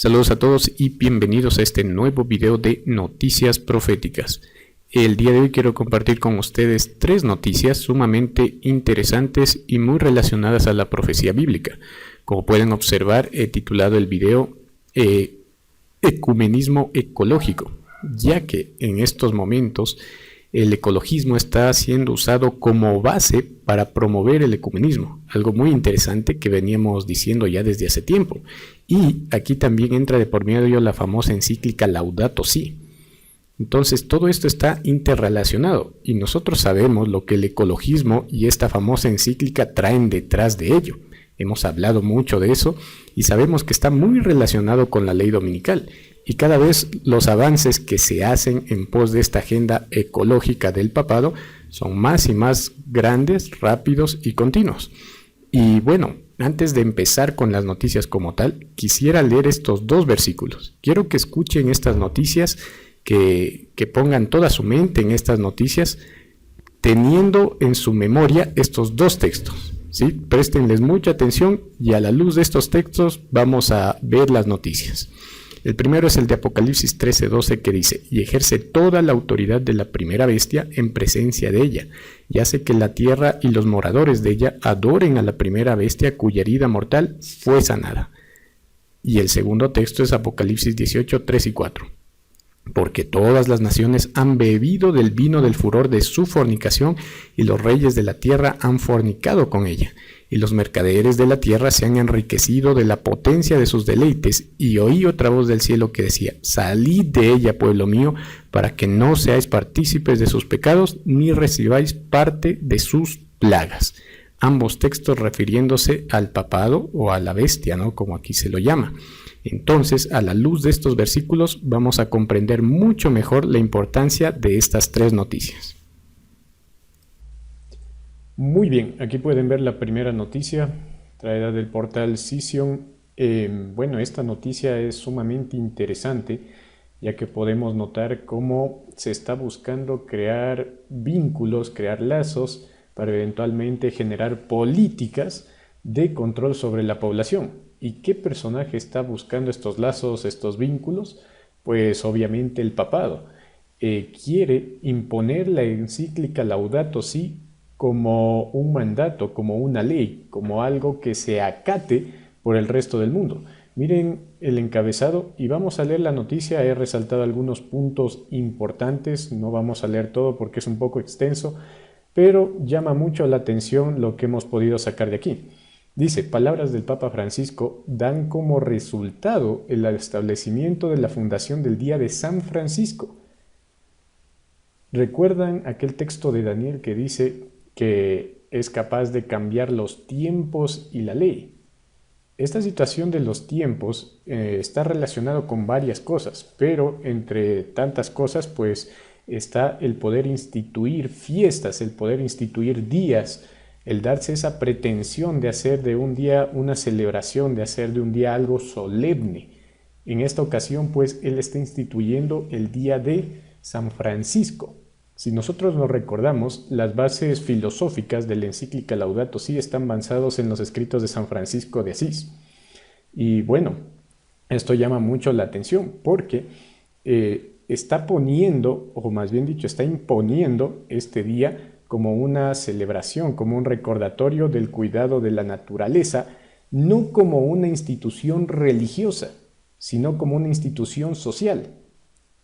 Saludos a todos y bienvenidos a este nuevo video de Noticias Proféticas. El día de hoy quiero compartir con ustedes tres noticias sumamente interesantes y muy relacionadas a la profecía bíblica. Como pueden observar, he titulado el video Ecumenismo ecológico, ya que en estos momentos el ecologismo está siendo usado como base para promover el ecumenismo, algo muy interesante que veníamos diciendo ya desde hace tiempo. Y aquí también entra de por medio la famosa encíclica Laudato Si. Entonces todo esto está interrelacionado y nosotros sabemos lo que el ecologismo y esta famosa encíclica traen detrás de ello. Hemos hablado mucho de eso y sabemos que está muy relacionado con la ley dominical. Y cada vez los avances que se hacen en pos de esta agenda ecológica del papado son más y más grandes, rápidos y continuos. Y bueno, antes de empezar con las noticias como tal, quisiera leer estos dos versículos. Quiero que escuchen estas noticias, que pongan toda su mente en estas noticias, teniendo en su memoria estos dos textos. ¿Sí? Préstenles mucha atención y a la luz de estos textos vamos a ver las noticias. El primero es el de Apocalipsis 13:12 que dice: y ejerce toda la autoridad de la primera bestia en presencia de ella, y hace que la tierra y los moradores de ella adoren a la primera bestia cuya herida mortal fue sanada. Y el segundo texto es Apocalipsis 18:3 y 4. Porque todas las naciones han bebido del vino del furor de su fornicación, y los reyes de la tierra han fornicado con ella, y los mercaderes de la tierra se han enriquecido de la potencia de sus deleites. Y oí otra voz del cielo que decía: salid de ella, pueblo mío, para que no seáis partícipes de sus pecados, ni recibáis parte de sus plagas. Ambos textos refiriéndose al papado o a la bestia, ¿no? Como aquí se lo llama. Entonces, a la luz de estos versículos, vamos a comprender mucho mejor la importancia de estas tres noticias. Muy bien, aquí pueden ver la primera noticia traída del portal Cision. Bueno, esta noticia es sumamente interesante, ya que podemos notar cómo se está buscando crear vínculos, crear lazos para eventualmente generar políticas de control sobre la población. ¿Y qué personaje está buscando estos lazos, estos vínculos? Pues obviamente el papado. Quiere imponer la encíclica Laudato Si como un mandato, como una ley, como algo que se acate por el resto del mundo. Miren el encabezado y vamos a leer la noticia. He resaltado algunos puntos importantes, no vamos a leer todo porque es un poco extenso, pero llama mucho la atención lo que hemos podido sacar de aquí. Dice: palabras del Papa Francisco dan como resultado el establecimiento de la fundación del Día de San Francisco. ¿Recuerdan aquel texto de Daniel que dice que es capaz de cambiar los tiempos y la ley? Esta situación de los tiempos está relacionado con varias cosas, pero entre tantas cosas pues está el poder instituir fiestas, el poder instituir días, el darse esa pretensión de hacer de un día una celebración, de hacer de un día algo solemne. En esta ocasión pues él está instituyendo el Día de San Francisco. Si nosotros nos recordamos, las bases filosóficas de la encíclica Laudato Si están basadas en los escritos de San Francisco de Asís. Y bueno, esto llama mucho la atención porque está poniendo, o más bien dicho, está imponiendo este día como una celebración, como un recordatorio del cuidado de la naturaleza, no como una institución religiosa, sino como una institución social.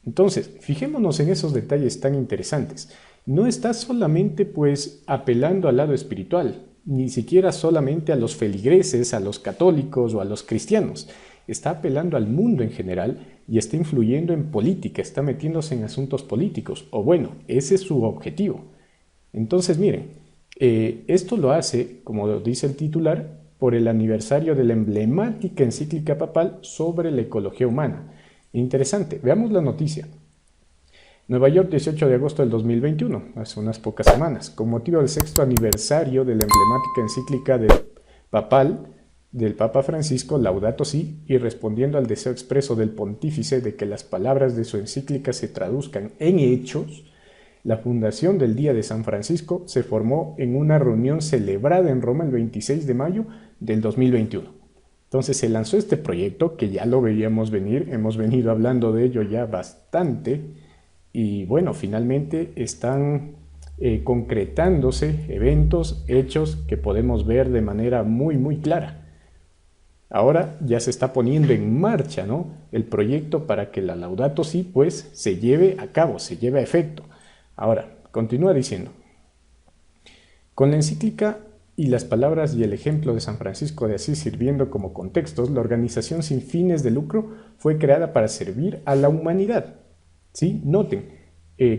Entonces, fijémonos en esos detalles tan interesantes. No está solamente pues apelando al lado espiritual, ni siquiera solamente a los feligreses, a los católicos o a los cristianos. Está apelando al mundo en general y está influyendo en política, está metiéndose en asuntos políticos, o bueno, ese es su objetivo. Entonces miren, esto lo hace, como dice el titular, por el aniversario de la emblemática encíclica papal sobre la ecología humana. Interesante, veamos la noticia. Nueva York, 18 de agosto del 2021, hace unas pocas semanas, con motivo del 6º aniversario de la emblemática encíclica del Papa Francisco Laudato Si, y respondiendo al deseo expreso del pontífice de que las palabras de su encíclica se traduzcan en hechos, la fundación del Día de San Francisco se formó en una reunión celebrada en Roma el 26 de mayo del 2021. Entonces se lanzó este proyecto que ya lo veíamos venir, hemos venido hablando de ello ya bastante y bueno, finalmente están concretándose eventos, hechos que podemos ver de manera muy clara. Ahora ya se está poniendo en marcha, ¿no?, el proyecto para que la Laudato Si pues se lleve a cabo, se lleve a efecto. Ahora, continúa diciendo: con la encíclica y las palabras y el ejemplo de San Francisco de Asís sirviendo como contextos, la organización sin fines de lucro fue creada para servir a la humanidad. ¿Sí? Noten,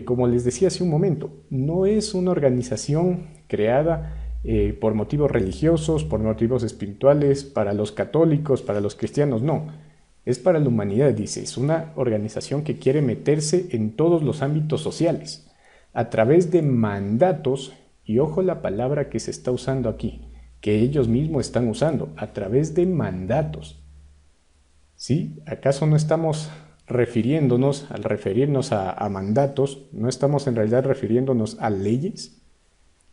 como les decía hace un momento, no es una organización creada por motivos religiosos, por motivos espirituales, para los católicos, para los cristianos, no. Es para la humanidad, dice. Es una organización que quiere meterse en todos los ámbitos sociales, a través de mandatos, y ojo la palabra que se está usando aquí, que ellos mismos están usando, a través de mandatos. ¿Sí? ¿Acaso no estamos refiriéndonos, al referirnos a mandatos, no estamos en realidad refiriéndonos a leyes?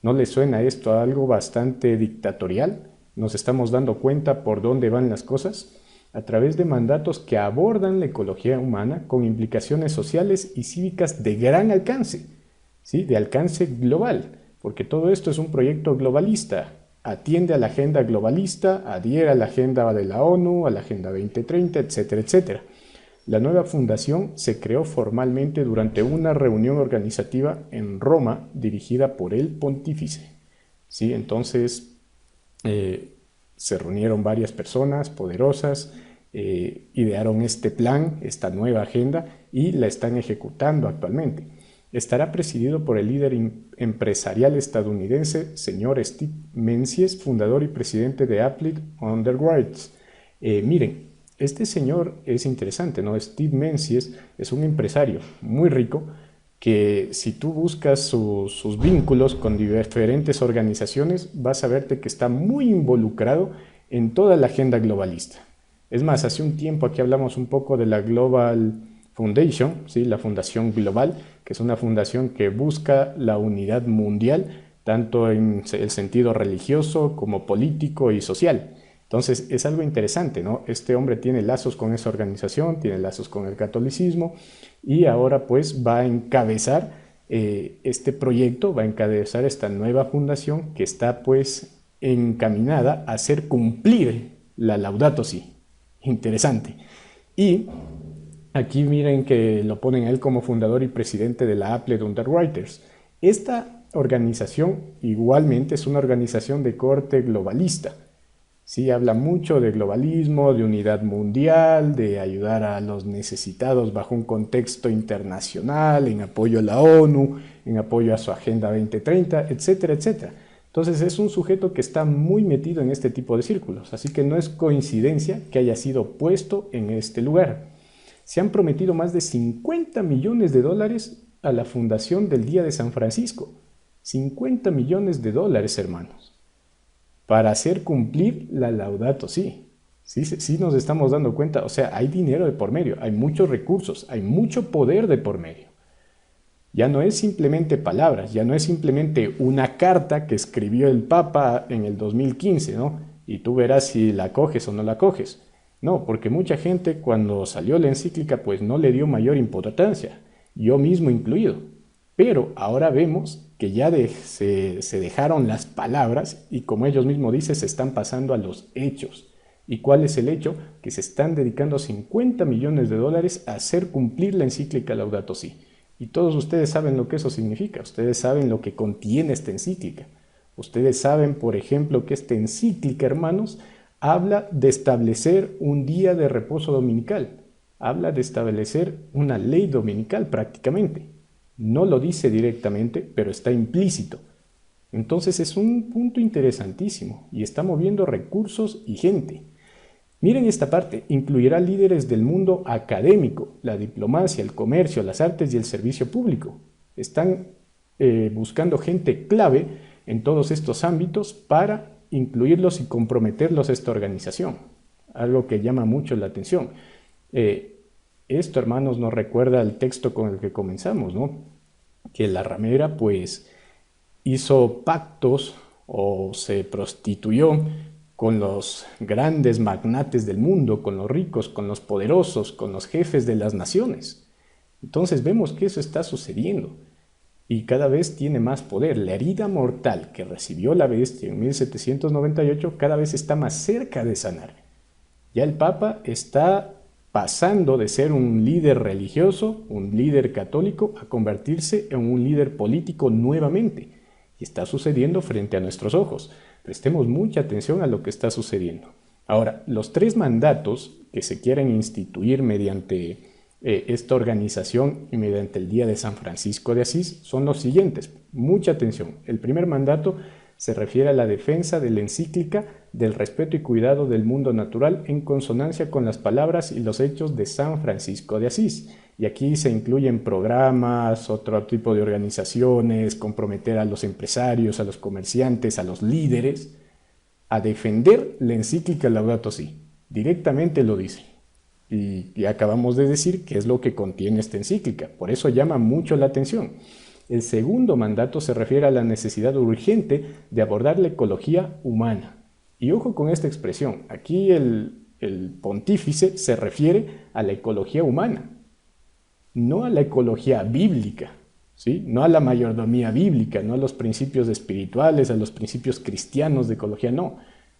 ¿No les suena esto a algo bastante dictatorial? ¿Nos estamos dando cuenta por dónde van las cosas? A través de mandatos que abordan la ecología humana con implicaciones sociales y cívicas de gran alcance, ¿sí?, de alcance global, porque todo esto es un proyecto globalista, atiende a la agenda globalista, adhiere a la agenda de la ONU, a la Agenda 2030, etcétera, etcétera. La nueva fundación se creó formalmente durante una reunión organizativa en Roma dirigida por el pontífice. ¿Sí? Entonces se reunieron varias personas poderosas, idearon este plan, esta nueva agenda, y la están ejecutando actualmente. Estará presidido por el líder empresarial estadounidense, señor Steve Menzies, fundador y presidente de Applied Underwriters. Miren, este señor es interesante, ¿no? Steve Menzies es un empresario muy rico que, si tú buscas sus vínculos con diferentes organizaciones, vas a verte que está muy involucrado en toda la agenda globalista. Es más, hace un tiempo aquí hablamos un poco de la Global Foundation, ¿sí?, la Fundación Global, que es una fundación que busca la unidad mundial, tanto en el sentido religioso como político y social. Entonces es algo interesante, ¿no? Este hombre tiene lazos con esa organización, tiene lazos con el catolicismo, y ahora pues va a encabezar este proyecto, va a encabezar esta nueva fundación que está pues encaminada a hacer cumplir la Laudato Si. Interesante. Y aquí miren que lo ponen a él como fundador y presidente de la Applied Underwriters. Esta organización igualmente es una organización de corte globalista. Sí, habla mucho de globalismo, de unidad mundial, de ayudar a los necesitados bajo un contexto internacional, en apoyo a la ONU, en apoyo a su Agenda 2030, etcétera, etcétera. Entonces es un sujeto que está muy metido en este tipo de círculos, así que no es coincidencia que haya sido puesto en este lugar. Se han prometido más de 50 millones de dólares a la fundación del Día de San Francisco. 50 millones de dólares, hermanos, para hacer cumplir la Laudato Si. Sí nos estamos dando cuenta, o sea, hay dinero de por medio, hay muchos recursos, hay mucho poder de por medio. Ya no es simplemente palabras, ya no es simplemente una carta que escribió el Papa en el 2015, ¿no? Y tú verás si la coges o no la coges. No, porque mucha gente cuando salió la encíclica pues no le dio mayor importancia, yo mismo incluido. Pero ahora vemos que ya se dejaron las palabras y, como ellos mismos dicen, se están pasando a los hechos. ¿Y cuál es el hecho? Que se están dedicando 50 millones de dólares a hacer cumplir la encíclica Laudato Si. Y todos ustedes saben lo que eso significa, ustedes saben lo que contiene esta encíclica. Ustedes saben, por ejemplo, que esta encíclica, hermanos, habla de establecer un día de reposo dominical, habla de establecer una ley dominical prácticamente. No lo dice directamente, pero está implícito. Entonces es un punto interesantísimo y está moviendo recursos y gente. Miren esta parte, incluirá líderes del mundo académico, la diplomacia, el comercio, las artes y el servicio público. Están buscando gente clave en todos estos ámbitos para incluirlos y comprometerlos a esta organización. Algo que llama mucho la atención. Esto, hermanos, nos recuerda al texto con el que comenzamos, ¿no? Que la ramera, pues, hizo pactos o se prostituyó con los grandes magnates del mundo, con los ricos, con los poderosos, con los jefes de las naciones. Entonces vemos que eso está sucediendo y cada vez tiene más poder. La herida mortal que recibió la bestia en 1798 cada vez está más cerca de sanar. Ya el Papa está pasando de ser un líder religioso, un líder católico, a convertirse en un líder político nuevamente. Y está sucediendo frente a nuestros ojos. Prestemos mucha atención a lo que está sucediendo. Ahora, los 3 mandatos que se quieren instituir mediante esta organización y mediante el Día de San Francisco de Asís son los siguientes. Mucha atención. El primer mandato se refiere a la defensa de la encíclica del respeto y cuidado del mundo natural en consonancia con las palabras y los hechos de San Francisco de Asís. Y aquí se incluyen programas, otro tipo de organizaciones, comprometer a los empresarios, a los comerciantes, a los líderes, a defender la encíclica Laudato Si. Directamente lo dice. Y acabamos de decir qué es lo que contiene esta encíclica. Por eso llama mucho la atención. El segundo mandato se refiere a la necesidad urgente de abordar la ecología humana. Y ojo con esta expresión. Aquí el pontífice se refiere a la ecología humana, no a la ecología bíblica, ¿sí? No a la mayordomía bíblica, no a los principios espirituales, a los principios cristianos de ecología, no.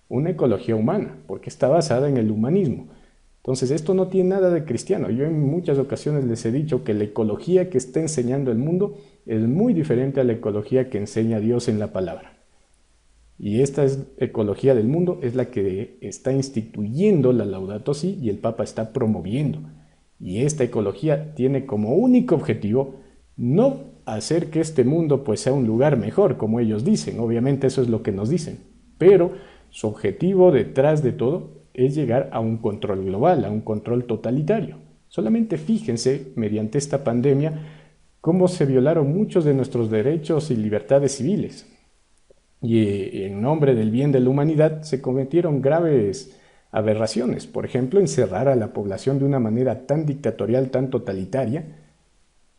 Una ecología humana, porque está basada en el humanismo. Entonces, esto no tiene nada de cristiano. Yo en muchas ocasiones les he dicho que la ecología que está enseñando el mundo es muy diferente a la ecología que enseña Dios en la palabra. Y esta ecología del mundo es la que está instituyendo la Laudato Si y el Papa está promoviendo. Y esta ecología tiene como único objetivo no hacer que este mundo pues sea un lugar mejor, como ellos dicen. Obviamente eso es lo que nos dicen. Pero su objetivo detrás de todo es llegar a un control global, a un control totalitario. Solamente fíjense, mediante esta pandemia, cómo se violaron muchos de nuestros derechos y libertades civiles. Y en nombre del bien de la humanidad se cometieron graves aberraciones. Por ejemplo, encerrar a la población de una manera tan dictatorial, tan totalitaria.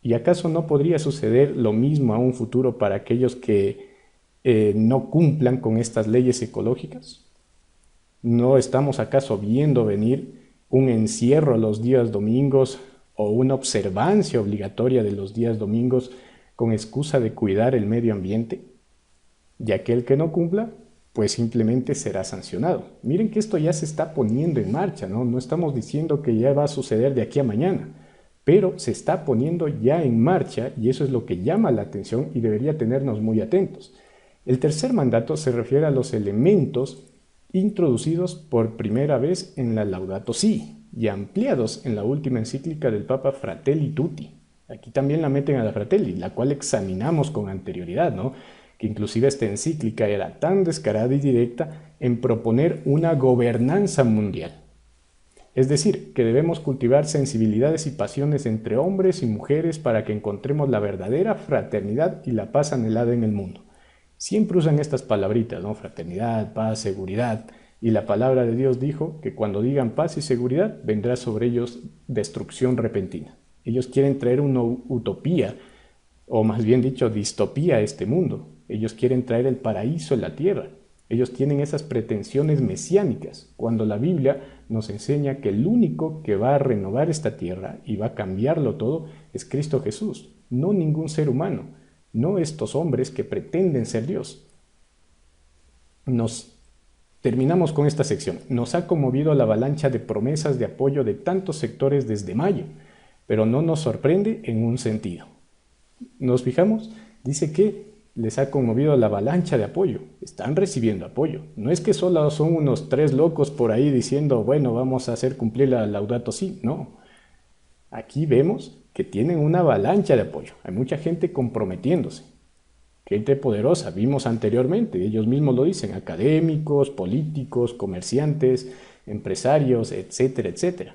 ¿Y acaso no podría suceder lo mismo a un futuro para aquellos que no cumplan con estas leyes ecológicas? ¿No estamos acaso viendo venir un encierro los días domingos o una observancia obligatoria de los días domingos con excusa de cuidar el medio ambiente? Y aquel que no cumpla, pues simplemente será sancionado. Miren que esto ya se está poniendo en marcha, ¿no? No estamos diciendo que ya va a suceder de aquí a mañana, pero se está poniendo ya en marcha y eso es lo que llama la atención y debería tenernos muy atentos. El tercer mandato se refiere a los elementos introducidos por primera vez en la Laudato Si y ampliados en la última encíclica del Papa Fratelli Tutti. Aquí también la meten a la Fratelli, la cual examinamos con anterioridad, ¿no? Que inclusive esta encíclica era tan descarada y directa en proponer una gobernanza mundial. Es decir, que debemos cultivar sensibilidades y pasiones entre hombres y mujeres para que encontremos la verdadera fraternidad y la paz anhelada en el mundo. Siempre usan estas palabritas, ¿no? Fraternidad, paz, seguridad. Y la palabra de Dios dijo que cuando digan paz y seguridad, vendrá sobre ellos destrucción repentina. Ellos quieren traer una utopía, o más bien dicho, distopía a este mundo. Ellos quieren traer el paraíso en la tierra. Ellos tienen esas pretensiones mesiánicas, cuando la Biblia nos enseña que el único que va a renovar esta tierra y va a cambiarlo todo es Cristo Jesús, no ningún ser humano, no estos hombres que pretenden ser Dios. Terminamos con esta sección. Nos ha conmovido la avalancha de promesas de apoyo de tantos sectores desde mayo, pero no nos sorprende en un sentido. ¿Nos fijamos? Dice que les ha conmovido la avalancha de apoyo. Están recibiendo apoyo. No es que solo son unos 3 locos por ahí diciendo, bueno, vamos a hacer cumplir la Laudato Si. No. Aquí vemos que tienen una avalancha de apoyo. Hay mucha gente comprometiéndose. Gente poderosa. Vimos anteriormente, ellos mismos lo dicen, académicos, políticos, comerciantes, empresarios, etcétera, etcétera.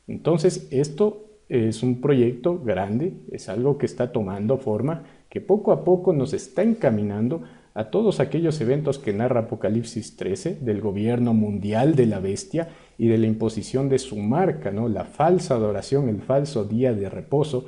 Entonces, esto es un proyecto grande, es algo que está tomando forma, que poco a poco nos está encaminando a todos aquellos eventos que narra Apocalipsis 13, del gobierno mundial de la bestia y de la imposición de su marca, ¿no? La falsa adoración, el falso día de reposo,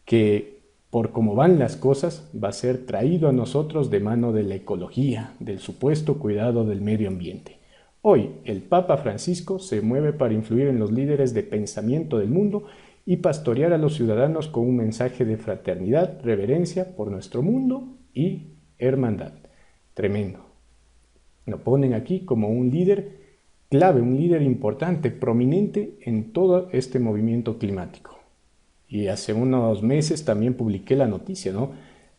que por cómo van las cosas, va a ser traído a nosotros de mano de la ecología, del supuesto cuidado del medio ambiente. Hoy, el Papa Francisco se mueve para influir en los líderes de pensamiento del mundo y pastorear a los ciudadanos con un mensaje de fraternidad, reverencia por nuestro mundo y hermandad. Tremendo. Lo ponen aquí como un líder clave, un líder importante, prominente en todo este movimiento climático. Y hace unos meses también publiqué la noticia, ¿no?,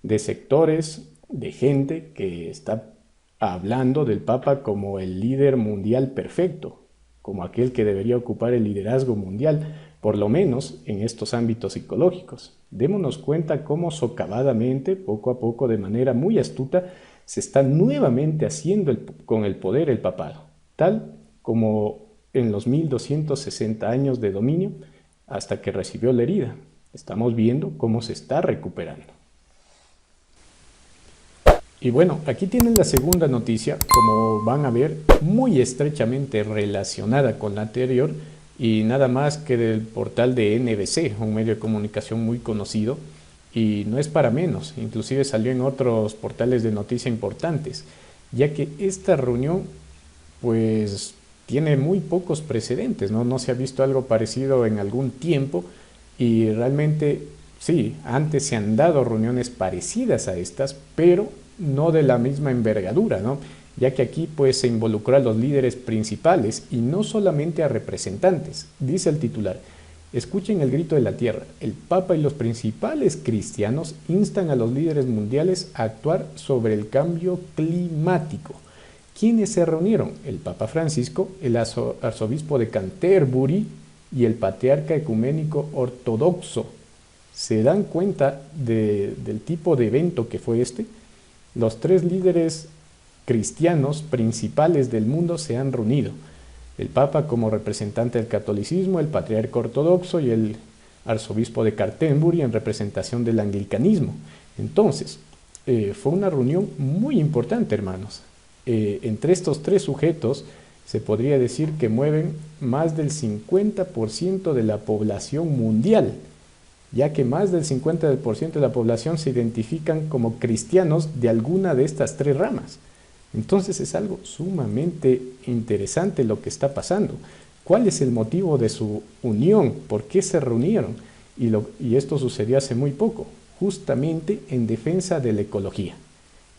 de sectores, de gente que está hablando del Papa como el líder mundial perfecto, como aquel que debería ocupar el liderazgo mundial, por lo menos en estos ámbitos psicológicos. Démonos cuenta cómo socavadamente, poco a poco, de manera muy astuta, se está nuevamente haciendo con el poder el papado, tal como en los 1260 años de dominio, hasta que recibió la herida. Estamos viendo cómo se está recuperando. Y bueno, aquí tienen la segunda noticia, como van a ver, muy estrechamente relacionada con la anterior y nada más que del portal de NBC, un medio de comunicación muy conocido, y no es para menos, inclusive salió en otros portales de noticias importantes, ya que esta reunión pues tiene muy pocos precedentes, ¿no? No se ha visto algo parecido en algún tiempo y realmente sí, antes se han dado reuniones parecidas a estas, pero no de la misma envergadura, ¿no? Ya que aquí pues se involucró a los líderes principales y no solamente a representantes. Dice el titular: escuchen el grito de la tierra. El Papa y los principales cristianos instan a los líderes mundiales a actuar sobre el cambio climático. ¿Quiénes se reunieron? El Papa Francisco, el arzobispo de Canterbury y el patriarca ecuménico ortodoxo. ¿Se dan cuenta del tipo de evento que fue este? Los tres líderes cristianos principales del mundo se han reunido. El Papa como representante del catolicismo, el patriarca ortodoxo y el arzobispo de Canterbury en representación del anglicanismo. Entonces, fue una reunión muy importante, hermanos. Entre estos tres sujetos se podría decir que mueven más del 50% de la población mundial, ya que más del 50% de la población se identifican como cristianos de alguna de estas tres ramas. Entonces es algo sumamente interesante lo que está pasando. ¿Cuál es el motivo de su unión? ¿Por qué se reunieron? Y esto sucedió hace muy poco, justamente en defensa de la ecología.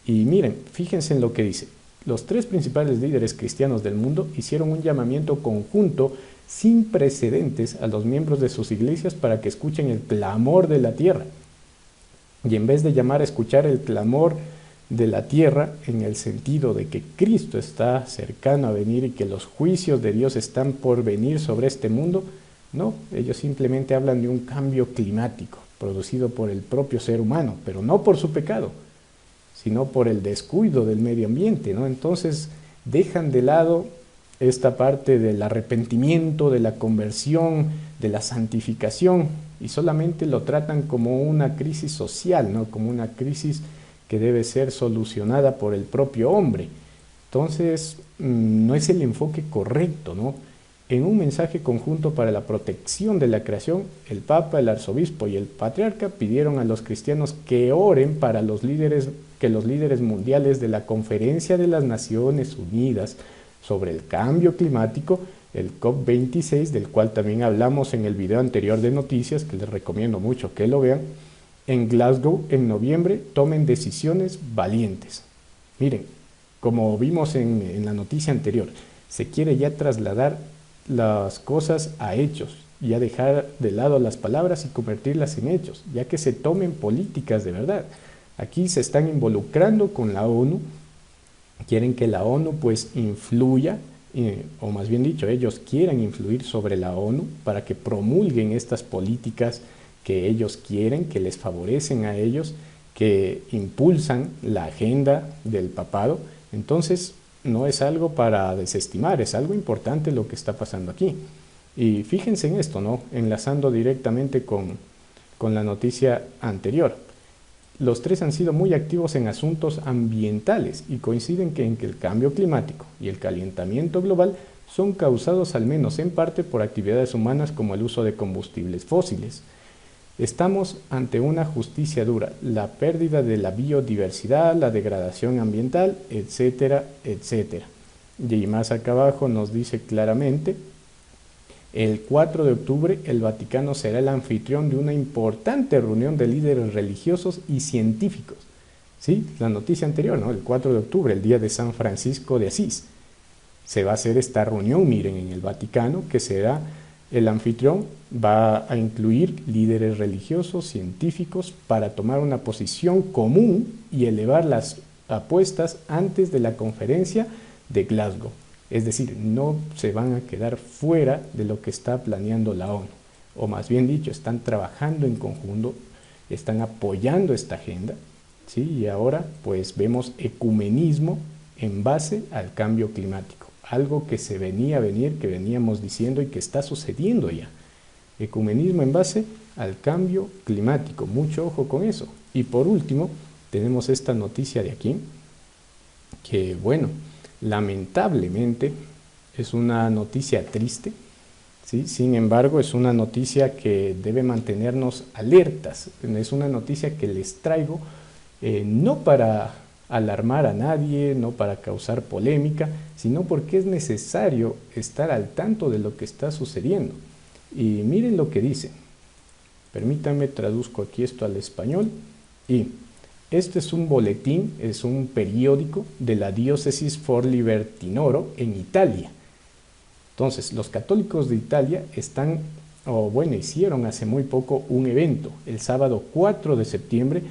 Y miren, fíjense en lo que dice. Los tres principales líderes cristianos del mundo hicieron un llamamiento conjunto sin precedentes a los miembros de sus iglesias para que escuchen el clamor de la tierra. Y en vez de llamar a escuchar el clamor de la tierra en el sentido de que Cristo está cercano a venir y que los juicios de Dios están por venir sobre este mundo, no, ellos simplemente hablan de un cambio climático producido por el propio ser humano, pero no por su pecado, sino por el descuido del medio ambiente, ¿no? Entonces dejan de lado esta parte del arrepentimiento, de la conversión, de la santificación, y solamente lo tratan como una crisis social, ¿no? Como una crisis que debe ser solucionada por el propio hombre. Entonces, no es el enfoque correcto, ¿no? En un mensaje conjunto para la protección de la creación, el Papa, el arzobispo y el patriarca pidieron a los cristianos que oren para que los líderes mundiales de la Conferencia de las Naciones Unidas sobre el Cambio Climático, el COP26, del cual también hablamos en el video anterior de noticias, que les recomiendo mucho que lo vean, en Glasgow en noviembre, tomen decisiones valientes. Miren, como vimos en la noticia anterior, se quiere ya trasladar las cosas a hechos, ya dejar de lado las palabras y convertirlas en hechos, ya que se tomen políticas de verdad. Aquí se están involucrando con la ONU, quieren que la ONU pues influya, o más bien dicho, ellos quieren influir sobre la ONU para que promulguen estas políticas que ellos quieren, que les favorecen a ellos, que impulsan la agenda del papado. Entonces, no es algo para desestimar, es algo importante lo que está pasando aquí. Y fíjense en esto, ¿no? Enlazando directamente con la noticia anterior. Los tres han sido muy activos en asuntos ambientales y coinciden en que el cambio climático y el calentamiento global son causados al menos en parte por actividades humanas como el uso de combustibles fósiles. Estamos ante una justicia dura, la pérdida de la biodiversidad, la degradación ambiental, etcétera, etcétera. Y más acá abajo nos dice claramente, el 4 de octubre el Vaticano será el anfitrión de una importante reunión de líderes religiosos y científicos. ¿Sí? La noticia anterior, ¿no? El 4 de octubre, el día de San Francisco de Asís. Se va a hacer esta reunión, miren, en el Vaticano, que será el anfitrión, va a incluir líderes religiosos, científicos, para tomar una posición común y elevar las apuestas antes de la conferencia de Glasgow. Es decir, no se van a quedar fuera de lo que está planeando la ONU, o más bien dicho, están trabajando en conjunto, están apoyando esta agenda, ¿sí? Y ahora pues vemos ecumenismo en base al cambio climático, algo que se venía a venir, que veníamos diciendo y que está sucediendo ya. Ecumenismo en base al cambio climático, mucho ojo con eso. Y por último, tenemos esta noticia de aquí, que bueno, lamentablemente es una noticia triste, ¿sí? Sin embargo, es una noticia que debe mantenernos alertas, es una noticia que les traigo no para alarmar a nadie, no para causar polémica, sino porque es necesario estar al tanto de lo que está sucediendo. Y miren lo que dice, permítanme traduzco aquí esto al español, y este es un boletín, es un periódico de la diócesis Forli-Bertinoro en Italia. Entonces, los católicos de Italia hicieron hace muy poco un evento. El sábado 4 de septiembre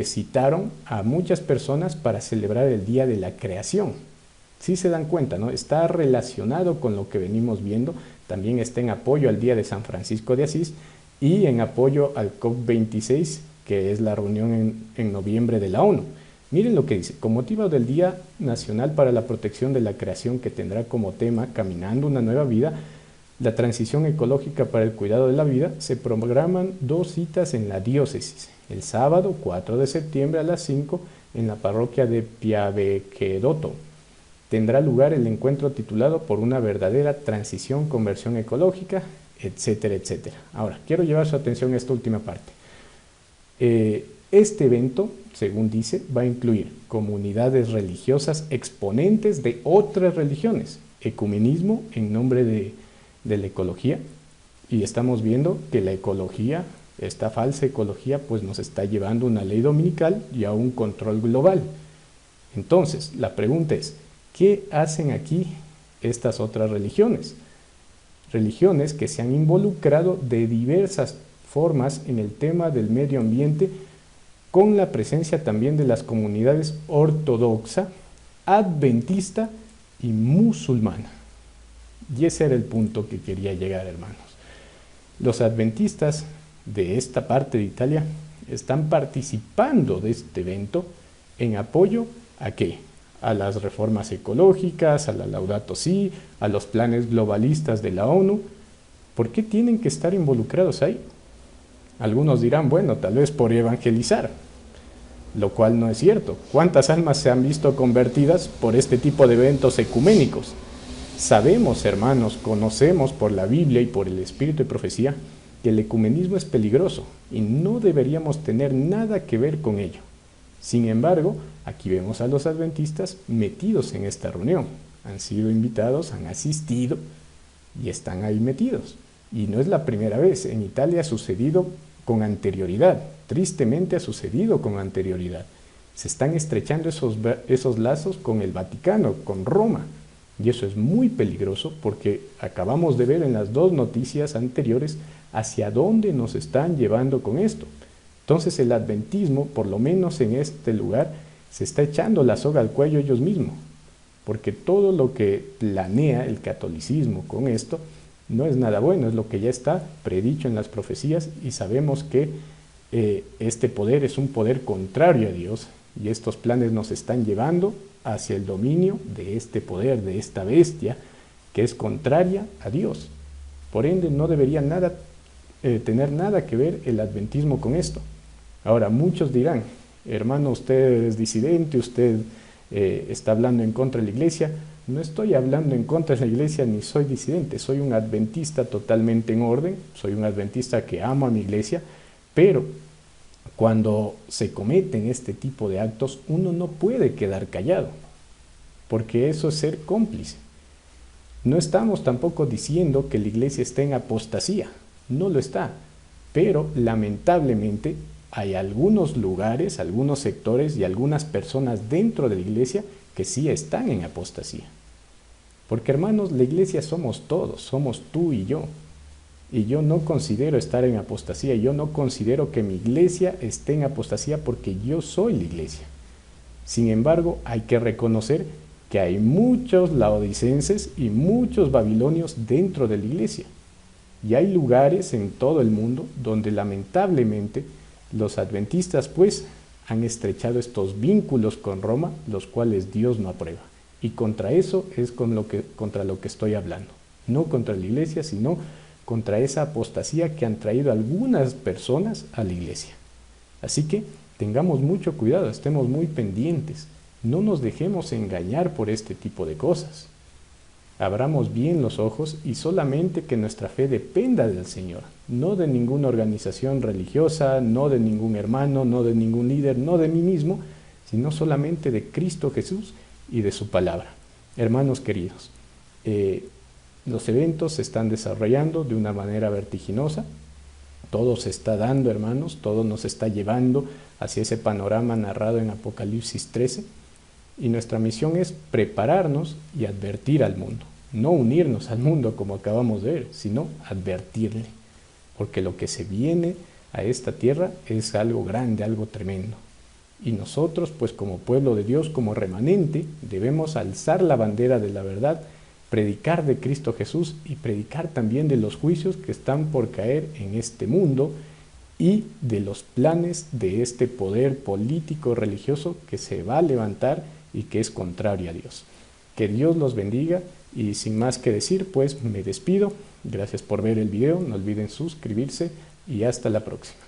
citaron a muchas personas para celebrar el Día de la Creación. Sí se dan cuenta, ¿no? Está relacionado con lo que venimos viendo. También está en apoyo al Día de San Francisco de Asís y en apoyo al COP26, que es la reunión en noviembre de la ONU. Miren lo que dice, con motivo del Día Nacional para la Protección de la Creación, que tendrá como tema Caminando una nueva vida, la transición ecológica para el cuidado de la vida, se programan 2 citas en la diócesis. El sábado 4 de septiembre a las 5 en la parroquia de Piavequedoto. Tendrá lugar el encuentro titulado Por una verdadera transición, conversión ecológica, etcétera, etcétera. Ahora, quiero llevar su atención a esta última parte. Este evento, según dice, va a incluir comunidades religiosas exponentes de otras religiones, ecumenismo en nombre de la ecología, y estamos viendo que la ecología, esta falsa ecología, pues nos está llevando a una ley dominical y a un control global. Entonces, la pregunta es, ¿qué hacen aquí estas otras religiones? Religiones que se han involucrado de diversas formas en el tema del medio ambiente, con la presencia también de las comunidades ortodoxa, adventista y musulmana. Y ese era el punto que quería llegar, hermanos. Los adventistas de esta parte de Italia están participando de este evento en apoyo ¿a qué? A las reformas ecológicas, a la Laudato Si, a los planes globalistas de la ONU. ¿Por qué tienen que estar involucrados ahí? Algunos dirán, bueno, tal vez por evangelizar, lo cual no es cierto. ¿Cuántas almas se han visto convertidas por este tipo de eventos ecuménicos? Sabemos, hermanos, conocemos por la Biblia y por el Espíritu de Profecía que el ecumenismo es peligroso y no deberíamos tener nada que ver con ello. Sin embargo, aquí vemos a los adventistas metidos en esta reunión. Han sido invitados, han asistido y están ahí metidos. Y no es la primera vez, en Italia ha sucedido con anterioridad, tristemente ha sucedido con anterioridad. Se están estrechando esos lazos con el Vaticano, con Roma, y eso es muy peligroso porque acabamos de ver en las 2 noticias anteriores hacia dónde nos están llevando con esto. Entonces el adventismo, por lo menos en este lugar, se está echando la soga al cuello ellos mismos, porque todo lo que planea el catolicismo con esto no es nada bueno, es lo que ya está predicho en las profecías y sabemos que este poder es un poder contrario a Dios y estos planes nos están llevando hacia el dominio de este poder, de esta bestia que es contraria a Dios. Por ende, no debería tener nada que ver el adventismo con esto. Ahora, muchos dirán, hermano, usted es disidente, usted está hablando en contra de la iglesia. No estoy hablando en contra de la iglesia ni soy disidente, soy un adventista totalmente en orden, soy un adventista que amo a mi iglesia, Pero cuando se cometen este tipo de actos, uno no puede quedar callado, porque eso es ser cómplice. No estamos tampoco diciendo que la iglesia esté en apostasía, no lo está, pero lamentablemente hay algunos lugares, algunos sectores y algunas personas dentro de la iglesia que sí están en apostasía. Porque hermanos, la iglesia somos todos, somos tú y yo. Y yo no considero estar en apostasía, yo no considero que mi iglesia esté en apostasía porque yo soy la iglesia. Sin embargo, hay que reconocer que hay muchos laodicenses y muchos babilonios dentro de la iglesia. Y hay lugares en todo el mundo donde lamentablemente los adventistas pues han estrechado estos vínculos con Roma, los cuales Dios no aprueba. Y contra eso es contra lo que estoy hablando. No contra la iglesia, sino contra esa apostasía que han traído algunas personas a la iglesia. Así que tengamos mucho cuidado, estemos muy pendientes, no nos dejemos engañar por este tipo de cosas. Abramos bien los ojos y solamente que nuestra fe dependa del Señor, no de ninguna organización religiosa, no de ningún hermano, no de ningún líder, no de mí mismo, sino solamente de Cristo Jesús y de su palabra. Hermanos queridos, los eventos se están desarrollando de una manera vertiginosa, todo se está dando, hermanos, todo nos está llevando hacia ese panorama narrado en Apocalipsis 13, y nuestra misión es prepararnos y advertir al mundo, no unirnos al mundo como acabamos de ver, sino advertirle, porque lo que se viene a esta tierra es algo grande, algo tremendo. Y nosotros, pues como pueblo de Dios, como remanente, debemos alzar la bandera de la verdad, predicar de Cristo Jesús y predicar también de los juicios que están por caer en este mundo y de los planes de este poder político religioso que se va a levantar y que es contrario a Dios. Que Dios los bendiga y sin más que decir, pues me despido. Gracias por ver el video, no olviden suscribirse y hasta la próxima.